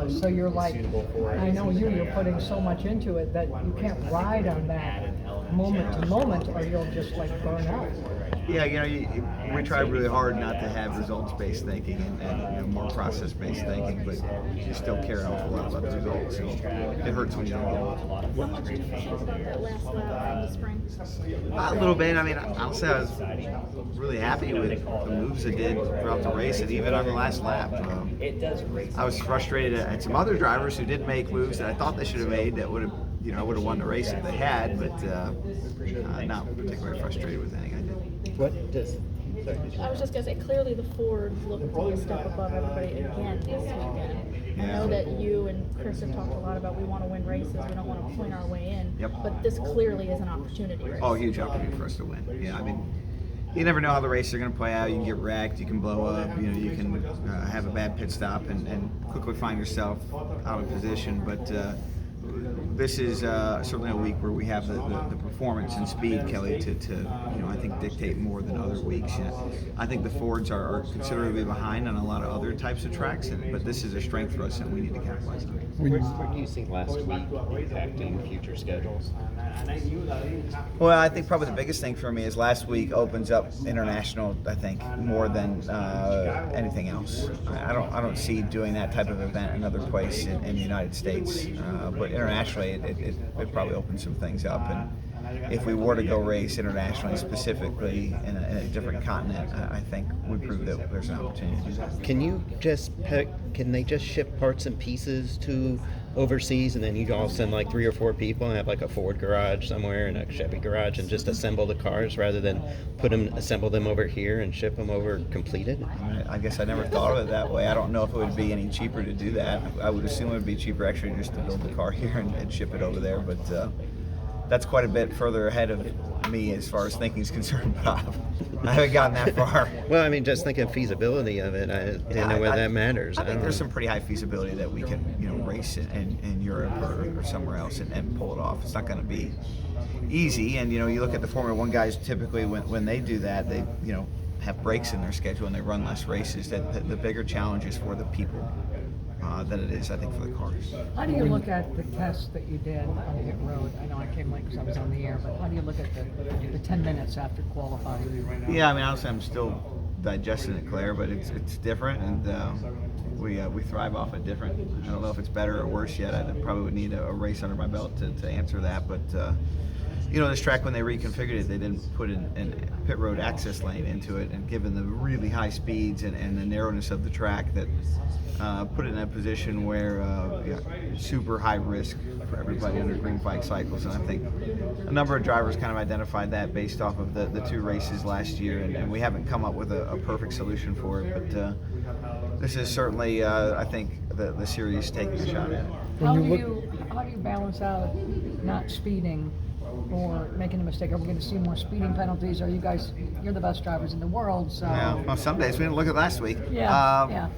So you're like, I know you're putting so much into it that you can't ride on that moment to moment, or you'll just like burn out. Yeah, we try really hard not to have results-based thinking and more process-based thinking, but you still care an awful lot about the results. So it hurts when you don't get it. How much did you feel about that last lap in the spring? A little bit. I mean, I'll say I was really happy with the moves it did throughout the race, and even on the last lap. I was frustrated at some other drivers who didn't make moves that I thought they should have made that would have, would have won the race if they had, but not particularly frustrated with anything I did. What does? I was just gonna say, clearly the Ford looked a step above everybody again this weekend. I know that you and Chris have talked a lot about we want to win races, we don't want to point our way in. Yep. But this clearly is an opportunity race. Oh, huge opportunity for us to win. Yeah, I mean, you never know how the races are going to play out. You can get wrecked, you can blow up, you can have a bad pit stop and quickly find yourself out of position. But this is certainly a week where we have the performance and speed, Kelly, to I think dictate more than other weeks. I think the Fords are considerably behind on a lot of other types of tracks, but this is a strength for us and we need to capitalize on it. Where do you think last week impacting future schedules? Well, I think probably the biggest thing for me is last week opens up international, I think, more than anything else. I don't see doing that type of event another place in the United States, but internationally it probably opens some things up. And if we were to go race internationally, specifically in a different continent, I think we prove that there's an opportunity to do that. Can they just ship parts and pieces to overseas, and then you all send like 3 or 4 people and have like a Ford garage somewhere and a Chevy garage and just assemble the cars rather than assemble them over here and ship them over completed? I guess I never thought of it that way. I don't know if it would be any cheaper to do that. I would assume it would be cheaper actually just to build the car here and ship it over there, but that's quite a bit further ahead of me as far as thinking is concerned, Bob. I haven't gotten that far. Well, I mean, just thinking feasibility of it, I didn't know whether that matters. I think there's some pretty high feasibility that we can, race in Europe or somewhere else and pull it off. It's not going to be easy, and you look at the Formula One guys. Typically, when they do that, they have breaks in their schedule and they run less races. That the bigger challenge is for the people than it is, I think, for the cars. How do you look at the test that you did on pit road? I know I came late because I was on the air, but how do you look at the 10 minutes after qualifying? Yeah, I mean, honestly, I'm still digesting it, Claire, but it's different, and we thrive off it different. I don't know if it's better or worse yet. I probably would need a race under my belt to answer that, but this track, when they reconfigured it, they didn't put an pit road access lane into it, and given the really high speeds and the narrowness of the track, that put it in a position where super high risk for everybody under green flag cycles. And I think a number of drivers kind of identified that based off of the 2 races last year, and we haven't come up with a perfect solution for it, but this is certainly, I think, the series taking a shot at it. How do you balance out not speeding or making a mistake? Are we going to see more speeding penalties? Are you guys? You're the best drivers in the world, so. Yeah. Well, some days we didn't look at last week. Yeah.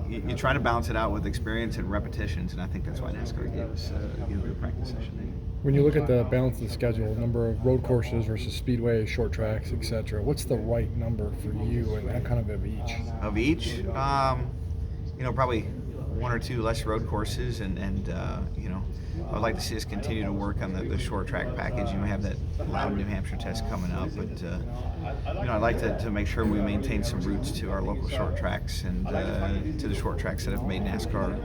You try to balance it out with experience and repetitions, and I think that's why NASCAR gave us a practice session. When you look at the balance of the schedule, number of road courses versus speedway, short tracks, etc., what's the right number for you, and kind of each? Of each, probably 1 or 2 less road courses, and I'd like to see us continue to work on the short track package. We have that Loudon, New Hampshire test coming up, but I'd like to make sure we maintain some roots to our local short tracks and to the short tracks that have made NASCAR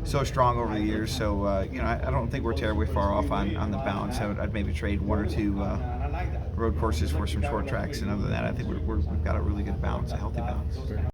so strong over the years. So I don't think we're terribly far off on the balance. I'd maybe trade 1 or 2 road courses for some short tracks, and other than that, I think we've got a really good balance, a healthy balance.